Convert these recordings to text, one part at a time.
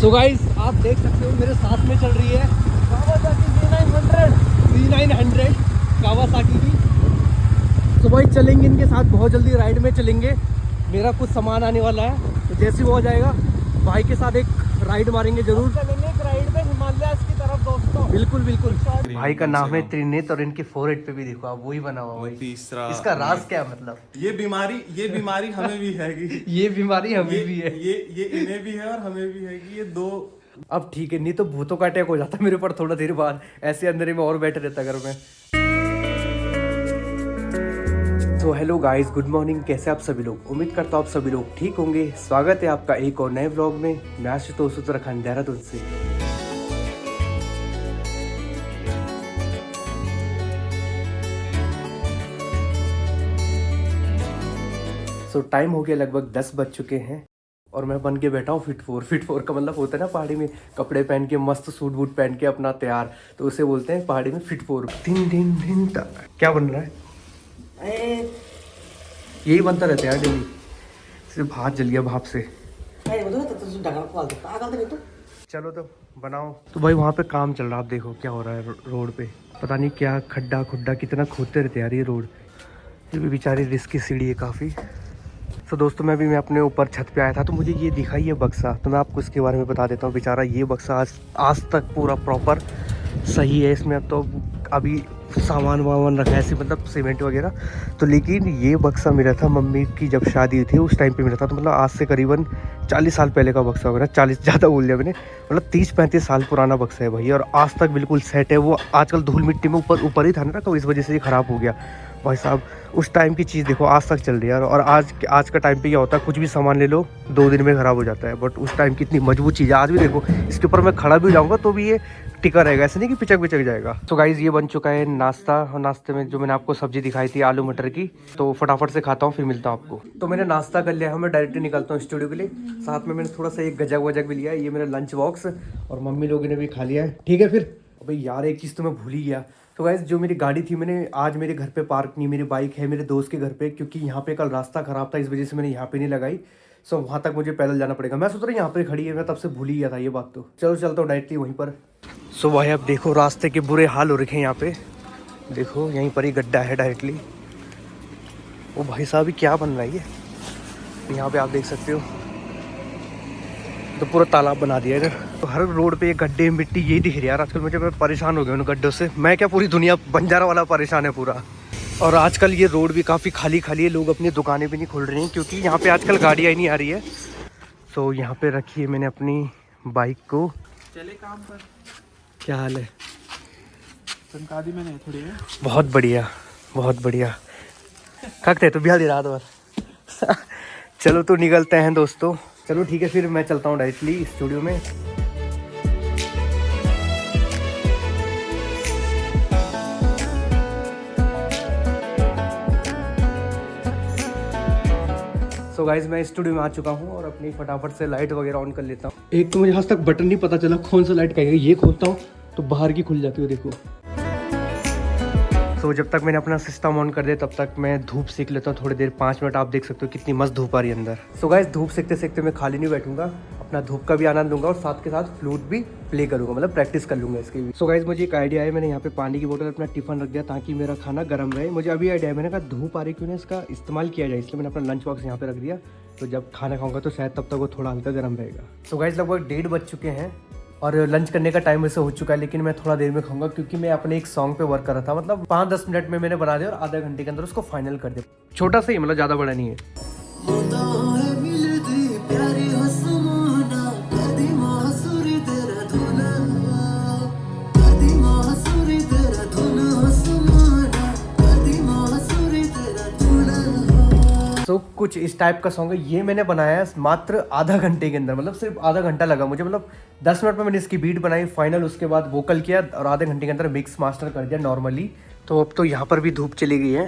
So guys आप देख सकते हो मेरे साथ में चल रही है कावासाकी V900 कावासाकी की। तो भाई चलेंगे इनके साथ, बहुत जल्दी राइड में चलेंगे। मेरा कुछ सामान आने वाला है, तो जैसे ही वो हो जाएगा भाई के साथ एक राइड मारेंगे जरूर। चलेंगे एक राइड में हिमालय की तरफ दोस्तों। बिल्कुल बिल्कुल। भाई का नाम है त्रिनेत और इनके फोरहेड पे भी देखो आप वही बना हुआ भाई। तीसरा इसका राज क्या है मतलब? ये बीमारी हमें भी हैगी। ये बीमारी हमें भी है। ये इन्हें भी है और हमें भी हैगी। ये दो अब ठीक है, नहीं तो भूतों का अटैक हो जाता मेरे ऊपर थोड़ा देर बाद, ऐसे अंदर ही में और बैठे रहता घर में। तो हेलो गाइस, गुड मॉर्निंग। कैसे आप सभी लोग? उम्मीद करता हूँ आप सभी लोग ठीक होंगे। स्वागत है आपका एक और नए व्लॉग में। मैं आशुतोष उत्तराखंड देहरादून से। सो टाइम हो गया लगभग 10 बज चुके हैं और मैं बन के बैठा हूँ फिट फोर का मतलब होता है ना पहाड़ी में कपड़े पहन के मस्त सूट वूट पहन के अपना तैयार, तो उसे बोलते हैं पहाड़ी में फिट फोर। दिन क्या बन रहा है? यही बनता रहता है यार डेली। सिर्फ हाथ जल गया भाप से। चलो तो बनाओ। तो भाई वहाँ पे काम चल रहा है, आप देखो क्या हो रहा है रोड पे। पता नहीं क्या खड्डा खुड्डा कितना खोदते रहते यार ये रोड। ये भी बेचारी रिस्की सीढ़ी है काफ़ी। तो दोस्तों मैं अपने ऊपर छत पे आया था, तो मुझे ये दिखा ये बक्सा, तो मैं आपको इसके बारे में बता देता हूँ। बेचारा ये बक्सा आज तक पूरा प्रॉपर सही है। इसमें अब तो अभी सामान वामान रखा है ऐसे मतलब सीमेंट वगैरह, तो लेकिन ये बक्सा मेरा था मम्मी की जब शादी हुई थी उस टाइम पे मेरा था। तो मतलब आज से करीबन 40 साल पहले का बक्सा होगा ना, 40 ज़्यादा बोल दिया मैंने, मतलब 30-35 साल पुराना बक्सा है भाई। और आज तक बिल्कुल सेट है। वो आजकल धूल मिट्टी में ऊपर ही था ना, तो इस वजह से ये ख़राब हो गया भाई साहब। उस टाइम की चीज़ देखो आज तक चल रही है। और आज का टाइम पे क्या होता है, कुछ भी सामान ले लो 2 दिन में ख़राब हो जाता है, बट उस टाइम की इतनी मजबूत चीज़ है। आज भी देखो इसके ऊपर मैं खड़ा भी हो जाऊँगा तो भी ये टिका रहेगा, ऐसे नहीं कि पिचक जाएगा। तो गाइज़ ये बन चुका है नाश्ता, और नाश्ते में जो मैंने आपको सब्जी दिखाई थी आलू मटर की, तो फटाफट से खाता हूँ फिर मिलता हूँ आपको। तो मैंने नाश्ता कर लिया है, मैं डायरेक्टली निकलता हूँ स्टूडियो के लिए। साथ में मैंने थोड़ा सा एक गजक वजक भी लिया है, ये मेरा लंच बॉक्स, और मम्मी लोगों ने भी खा लिया है। ठीक है फिर। भाई यार एक चीज़ तो मैं भूल ही गया। तो गाइस जो मेरी गाड़ी थी मैंने आज मेरे घर पे पार्क नहीं, मेरी बाइक है मेरे दोस्त के घर पे, क्योंकि यहाँ पे कल रास्ता ख़राब था, इस वजह से मैंने यहाँ पे नहीं लगाई। सो वहाँ तक मुझे पैदल जाना पड़ेगा। मैं सोच रहा यहाँ पे खड़ी है, मैं तब से भूल ही गया था ये बात। तो चलो चलता हूँ डायरेक्टली वहीं पर। सो भाई अब देखो रास्ते के बुरे हाल हो रखे हैं यहाँ पे। देखो यहीं पर ही गड्ढा है डायरेक्टली। ओ भाई साहब क्या बन रहा है ये? यहाँ पे आप देख सकते हो तो पूरा तालाब बना दिया इधर। तो हर रोड पे ये गड्ढे मिट्टी यही दिख रही है यार आजकल। मैं परेशान हो गया उन गड्ढों से। मैं क्या पूरी दुनिया बंजारा वाला परेशान है पूरा। और आजकल ये रोड भी काफ़ी खाली है, लोग अपनी दुकानें भी नहीं खोल रहे हैं क्योंकि यहाँ पे आजकल गाड़ियाँ ही नहीं आ रही है। तो यहाँ पे रखी है मैंने अपनी बाइक को। चले काम पर। क्या हाल है? चमका दी मैंने थोड़ी है। बहुत बढ़िया बहुत बढ़िया। थकते तो बिहार रात भर। चलो तो निकलते हैं दोस्तों। चलो ठीक है फिर मैं चलता हूँ डायरेक्टली स्टूडियो में। सो गाइज मैं स्टूडियो में आ चुका हूँ और अपनी फटाफट से लाइट वगैरह ऑन कर लेता हूँ। एक तो मुझे आज तक बटन नहीं पता चला कौन सा लाइट का है। ये खोलता हूँ तो बाहर की खुल जाती है देखो। तो जब तक मैंने अपना सिस्टम ऑन कर दिया तब तक मैं धूप सेक लेता हूँ थोड़ी देर, 5 मिनट। आप देख सकते हो कितनी मस्त धूप आ रही है अंदर। सो गाइस धूप सेकते सेकते मैं खाली नहीं बैठूंगा, अपना धूप का भी आनंद लूंगा और साथ के साथ फ्लूट भी प्ले करूंगा, मतलब प्रैक्टिस कर लूंगा इसकी भी। सो गाइस मुझे एक आइडिया है, मैंने यहाँ पे पानी की बोतल अपना टिफिन रख दिया ताकि मेरा खाना गर्म रहे। मुझे अभी आइडिया है, मैंने कहा धूप आ रही क्यों ना इसका इस्तेमाल किया जाए, इसलिए मैंने अपना लंच बॉक्स यहाँ पे रख दिया। तो जब खाना खाऊंगा तो शायद तब तक वो थोड़ा हल्का गर्म रहेगा। सो गाइस लगभग 1:30 बज चुके हैं और लंच करने का टाइम वैसे हो चुका है, लेकिन मैं थोड़ा देर में खाऊंगा क्योंकि मैं अपने एक सॉन्ग पे वर्क कर रहा था। मतलब 5-10 मिनट में मैंने बना दिया और आधा घंटे के अंदर उसको फाइनल कर दिया। छोटा सा ही, मतलब ज़्यादा बड़ा नहीं है। तो कुछ इस टाइप का सॉन्ग है, ये मैंने बनाया है मात्र आधा घंटे के अंदर, मतलब सिर्फ आधा घंटा लगा मुझे। मतलब 10 मिनट में मैंने इसकी बीट बनाई फाइनल, उसके बाद वोकल किया और आधे घंटे के अंदर मिक्स मास्टर कर दिया नॉर्मली। तो अब तो यहाँ पर भी धूप चली गई है।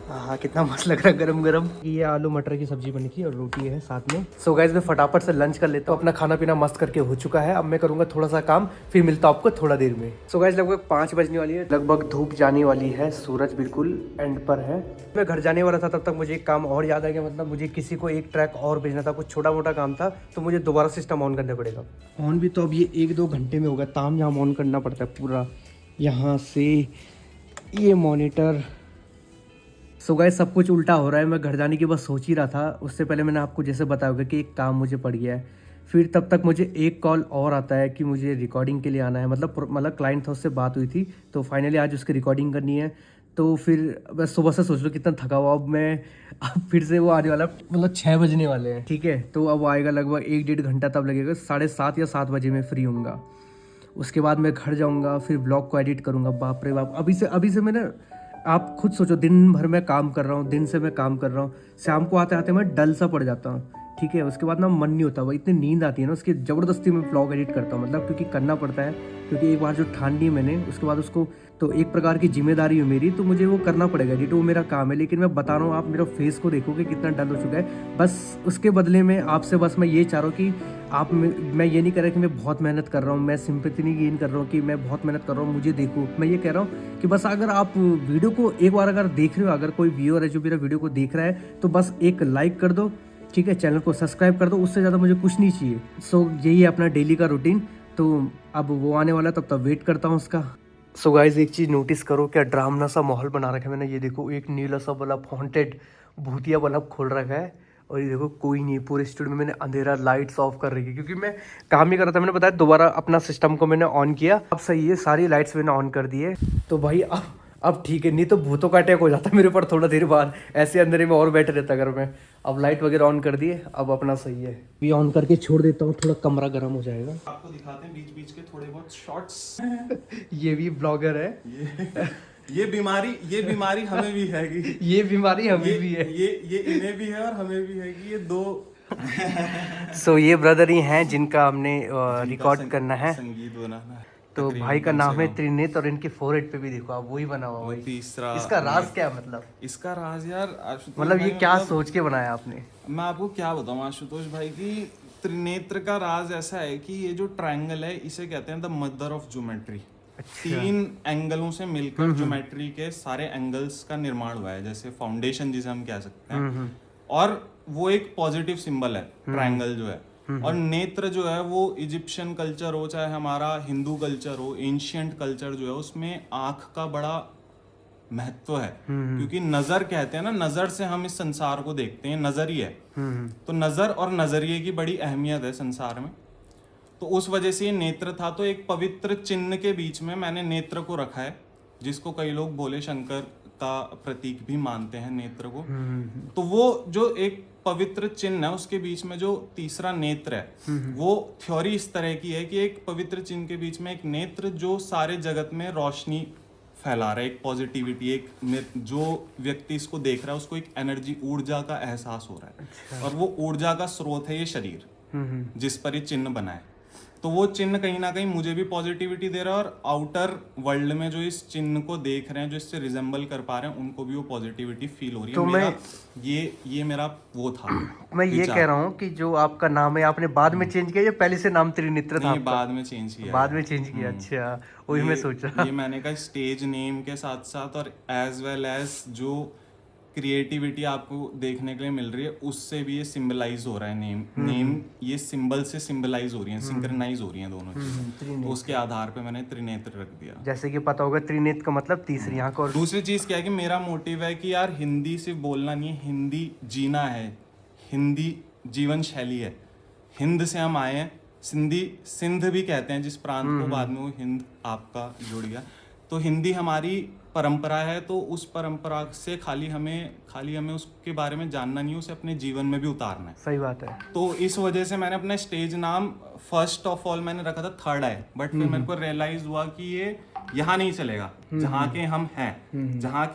हाँ कितना मस्त लग रहा है गरम गरम। ये आलू मटर की सब्जी बनी थी और रोटी है साथ में। सो गाइस मैं फटाफट से लंच कर लेता हूँ। अपना खाना पीना मस्त करके हो चुका है। अब मैं करूँगा थोड़ा सा काम, फिर मिलता हूँ आपको थोड़ा देर में। सो गाइस लगभग 5 बजने वाली है, लगभग धूप जाने वाली है, सूरज बिल्कुल एंड पर है। मैं घर जाने वाला था तब तक मुझे एक काम और याद आ गया, मतलब मुझे किसी को एक ट्रैक और भेजना था, कुछ छोटा मोटा काम था, तो मुझे दोबारा सिस्टम ऑन करना पड़ेगा। ऑन भी तो अब ये 1-2 घंटे में होगा, ताम झाम ऑन करना पड़ता है पूरा, यहाँ से ये मॉनिटर। सो गाइस सब कुछ उल्टा हो रहा है। मैं घर जाने की बस सोच ही रहा था, उससे पहले मैंने आपको जैसे बताया होगा कि एक काम मुझे पड़ गया है। फिर तब तक मुझे एक कॉल और आता है कि मुझे रिकॉर्डिंग के लिए आना है, मतलब क्लाइंट था, उससे बात हुई थी, तो फाइनली आज उसकी रिकॉर्डिंग करनी है। तो फिर बस सुबह से सोच लो कितना थका हुआ। अब फिर से वो आने वाला, मतलब 6 बजने वाले हैं, ठीक है। तो अब वो आएगा, लगभग 1-1.5 घंटा तब लगेगा। 7:30 या 7 बजे मैं फ्री होऊंगा। उसके बाद मैं घर जाऊँगा, फिर ब्लॉग को एडिट करूँगा। बाप रे बाप, अभी से मैंने, आप खुद सोचो, दिन भर मैं काम कर रहा हूँ, दिन से मैं काम कर रहा हूँ, शाम को आते आते मैं डल सा पड़ जाता हूँ, ठीक है। उसके बाद ना मन नहीं होता, वही इतनी नींद आती है ना, उसकी ज़बरदस्ती में ब्लॉग एडिट करता हूँ, मतलब क्योंकि करना पड़ता है, क्योंकि एक बार जो ठान ली मैंने, उसके बाद उसको, तो एक प्रकार की जिम्मेदारी है मेरी, तो मुझे वो करना पड़ेगा एडिट, वो मेरा काम है। लेकिन मैं बता रहा हूँ, आप मेरा फेस को देखोगे कितना डल हो चुका है। बस उसके बदले में आपसे बस मैं ये चाह रहा हूँ कि आप, मैं ये नहीं कह रहा कि मैं बहुत मेहनत कर रहा हूँ, मैं सिंपैथी नहीं गेन कर रहा हूँ कि मैं बहुत मेहनत कर रहा हूँ, मुझे देखो। मैं ये कह रहा हूँ कि बस अगर आप वीडियो को एक बार अगर देख रहे हो, अगर कोई व्यूअर है जो मेरा वीडियो को देख रहा है, तो बस एक लाइक कर दो, ठीक है, चैनल को सब्सक्राइब कर दो, उससे ज़्यादा मुझे कुछ नहीं चाहिए। सो यही है अपना डेली का रूटीन। तो अब वो आने वाला है, तब तक वेट करता हूँ उसका। सो गाइज एक चीज़ नोटिस करो, क्या ड्रामना सा माहौल बना रखा है मैंने। ये देखो एक नीला सा बल्ब, हॉन्टेड भूतिया बल्ब खोल रखा है, और ये देखो कोई नहीं, पूरे स्टूडियो में मैंने अंधेरा, लाइट्स ऑफ कर रही है, क्योंकि मैं काम ही कर रहा था। मैंने बताया दोबारा अपना सिस्टम को मैंने ऑन किया, अब सही है, सारी लाइट्स मैंने ऑन कर दी है। तो भाई अब ठीक है, नहीं तो भूतों का अटैक हो जाता मेरे ऊपर थोड़ा देर बाद, ऐसे अंधेरे में और बैठे रहता घर में। अब लाइट वगैरह ऑन कर दिए, अब अपना सही है। भी ऑन करके छोड़ देता हूँ, थोड़ा कमरा गर्म हो जाएगा। आपको दिखाते हैं बीच बीच के थोड़े बहुत शॉर्ट्स। ये भी ब्लॉगर है। ये बीमारी हमें भी हैगी। ये बीमारी हमें भी है। ये इन्हें भी है और हमें भी हैगी, ये दो। सो ये ब्रदर ही हैं जिनका हमने रिकॉर्ड करना है, संगीत बनाना है। तो भाई का नाम है त्रिनेत्र, और इनके फोरहेड पे भी देखो आप वही बना हुआ है। तीसरा, इसका राज क्या है, मतलब इसका राज यार आशुतोष मतलब ये भाई, क्या सोच के बनाया आपने? मैं आपको क्या बताऊं आशुतोष भाई की त्रिनेत्र का राज ऐसा है कि ये जो ट्रायंगल है, इसे कहते हैं द मदर ऑफ ज्योमेट्री। 3 एंगलों से मिलकर ज्योमेट्री के सारे एंगल्स का निर्माण हुआ है, जैसे फाउंडेशन जिसे हम कह सकते हैं। और वो एक पॉजिटिव सिंबल है ट्रायंगल जो है। और नेत्र जो है वो इजिप्शियन कल्चर हो, चाहे हमारा हिंदू कल्चर हो, एंशियंट कल्चर जो है, उसमें आंख का बड़ा महत्व है। क्योंकि नजर कहते हैं ना, नजर से हम इस संसार को देखते हैं, नजरिए है। तो नजर और नजरिए की बड़ी अहमियत है संसार में। तो उस वजह से ये नेत्र था। तो एक पवित्र चिन्ह के बीच में मैंने नेत्र को रखा है, जिसको कई लोग भोले शंकर का प्रतीक भी मानते हैं नेत्र को। तो वो जो एक पवित्र चिन्ह है, उसके बीच में जो तीसरा नेत्र है, वो थ्योरी इस तरह की है कि एक पवित्र चिन्ह के बीच में एक नेत्र जो सारे जगत में रोशनी फैला रहा है, एक पॉजिटिविटी, एक जो व्यक्ति इसको देख रहा है उसको एक एनर्जी, ऊर्जा का एहसास हो रहा है। अच्छा। और वो ऊर्जा का स्रोत है ये शरीर, जिस पर ये चिन्ह बना है। तो वो चिन्ह कहीं ना कहीं मुझे भी पॉजिटिविटी दे रहा है, और आउटर वर्ल्ड में जो इस चिन्ह को देख रहे हैं, जो इससे रिजेंबल कर पा रहे हैं, उनको भी वो पॉजिटिविटी फील हो रही है। तो मेरा ये मेरा वो था। मैं ये कह रहा हूँ कि जो आपका नाम है, आपने बाद में चेंज किया या पहले से नाम त्रिनेत्र था? बाद में चेंज किया। बाद में चेंज किया, अच्छा, वही मैं सोच रहा। ये मैंने कहा स्टेज नेम के साथ साथ, और एज वेल एज जो क्रिएटिविटी आपको देखने के लिए मिल रही है, उससे भी ये सिंबलाइज हो रहा है। नेम ये सिंबल से सिंबलाइज हो रही है, सिंक्रनाइज हो रही है दोनों चीजें। तो उसके आधार पे मैंने त्रिनेत्र रख दिया। जैसे कि पता होगा त्रिनेत्र का मतलब तीसरी आंख। और दूसरी चीज क्या है कि मेरा मोटिव है कि यार हिंदी सिर्फ बोलना नहीं है, हिंदी जीना है, हिंदी जीवन शैली है। हिंद से हम आए हैं, सिंध भी कहते हैं जिस प्रांत को, बाद में वो हिंद आपका जुड़ गया। तो हिंदी हमारी परंपरा है, तो उस परंपरा से खाली हमें उसके बारे में जानना नहीं है, उसे अपने जीवन में भी उतारना है। सही बात है। तो इस वजह से मैंने अपना स्टेज नाम फर्स्ट ऑफ ऑल मैंने रखा था थर्ड आई, बट फिर मेरे को रियलाइज हुआ कि ये यहाँ नहीं चलेगा। जहाँ के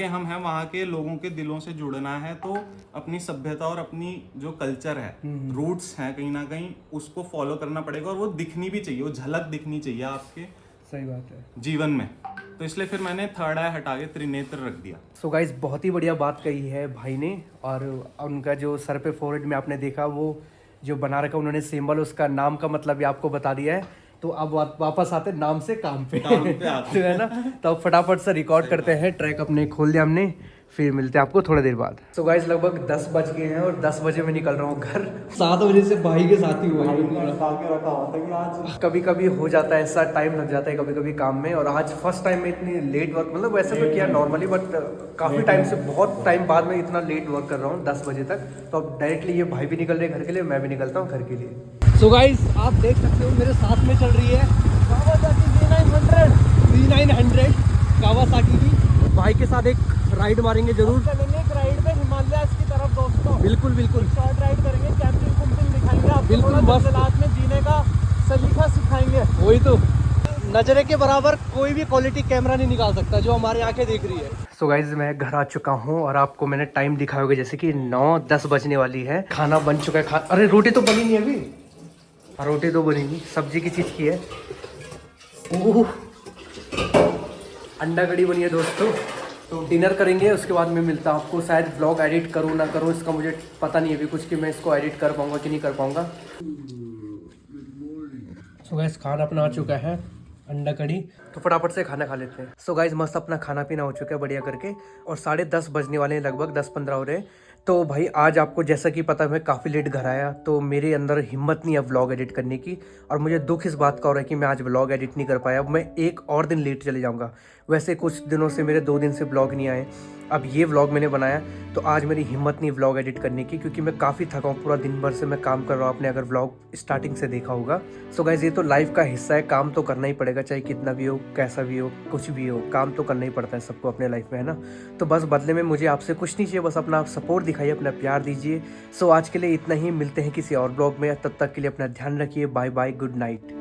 हम हैं वहाँ के लोगों के दिलों से जुड़ना है, तो अपनी सभ्यता और अपनी जो कल्चर है, रूट्स हैं कहीं ना कहीं, उसको फॉलो करना पड़ेगा, और वो दिखनी भी चाहिए, वो झलक दिखनी चाहिए आपके सही बात है जीवन में। तो इसलिए फिर मैंने थर्ड आई हटा के त्रिनेत्र रख दिया। सो गाइस बहुत ही बढ़िया बात कही है भाई ने। और उनका जो सर पे फोरहेड में आपने देखा वो जो बना रखा उन्होंने सिंबल, उसका नाम का मतलब भी आपको बता दिया है। तो अब वापस आते नाम से काम पे तो है ना, तो अब फटाफट से रिकॉर्ड करते हैं। ट्रैक अपने खोल दिया हमने, फिर मिलते हैं आपको थोड़ा देर बाद। सो गाइस लगभग 10 बज गए हैं और 10 बजे मैं निकल रहा हूँ घर। 7 बजे से भाई के साथ ही हुआ है। कभी कभी हो जाता है ऐसा, टाइम लग जाता है कभी कभी काम में। और आज फर्स्ट टाइम में इतनी लेट वर्क, मतलब वैसे तो किया नॉर्मली, बट काफ़ी टाइम से, बहुत टाइम बाद में इतना लेट वर्क कर रहा हूँ 10 बजे तक। तो अब डायरेक्टली ये भाई भी निकल रहे हैं घर के लिए, मैं भी निकलता हूँ घर के लिए। सो गाइस आप देख सकते हो मेरे साथ में चल रही है V900 कावासाकी की। भाई के साथ एक राइड मारेंगे जरूर, चलेंगे एक राइड पे हिमालय की तरफ दोस्तों। बिल्कुल बिल्कुल शॉर्ट राइड करेंगे, कैंपिंग कुम्पिंग दिखाएंगे आपको, बिल्कुल थोड़ा मस्त। जंगलात में जीने का सलीका सिखाएंगे। वही तो, नजरे के बराबर कोई भी क्वालिटी कैमरा नहीं निकाल सकता जो हमारी आंखें देख रही है। सो गाइज मैं घर आ चुका हूँ और आपको मैंने टाइम दिखाया होगा जैसे कि 9-10 बजने वाली है। खाना बन चुका है। अरे रोटी तो बनी नहीं अभी, रोटी तो बनी नहीं, सब्जी की चीज़ की है। ओह अंडा कड़ी बनी है दोस्तों। तो डिनर करेंगे, उसके बाद मैं मिलता हूँ आपको। शायद व्लॉग एडिट करूँ ना करूँ इसका मुझे पता नहीं है अभी कुछ, कि मैं इसको एडिट कर पाऊँगा कि नहीं कर पाऊँगा। सो गाइस खाना अपना आ चुका है, अंडा कड़ी। तो फटाफट से खाना खा लेते हैं। सो गाइस मस्त अपना खाना पीना हो चुका है बढ़िया करके, और 10:30 बजने वाले हैं, लगभग 10-15 हो रहे हैं। तो भाई आज आपको जैसा कि पता है मैं काफ़ी लेट घर आया, तो मेरे अंदर हिम्मत नहीं है व्लॉग एडिट करने की। और मुझे दुख इस बात का हो रहा है कि मैं आज व्लॉग एडिट नहीं कर पाया। अब मैं एक और दिन लेट चले जाऊँगा। वैसे कुछ दिनों से मेरे 2 दिन से व्लॉग नहीं आए, अब ये व्लॉग मैंने बनाया। तो आज मेरी हिम्मत नहीं व्लॉग एडिट करने की, क्योंकि मैं काफ़ी थका हूँ, पूरा दिन भर से मैं काम कर रहा हूँ। आपने अगर व्लॉग स्टार्टिंग से देखा होगा। सो गाइस ये तो लाइफ का हिस्सा है, काम तो करना ही पड़ेगा, चाहे कितना भी हो, कैसा भी हो, कुछ भी हो, काम तो करना ही पड़ता है सबको अपने लाइफ में, है ना। तो बस बदले में मुझे आपसे कुछ नहीं चाहिए, बस अपना सपोर्ट दिखाइए, अपना प्यार दीजिए। सो आज के लिए इतना ही, मिलते हैं किसी और ब्लॉग में। तब तक के लिए अपना ध्यान रखिए। Bye bye, good night.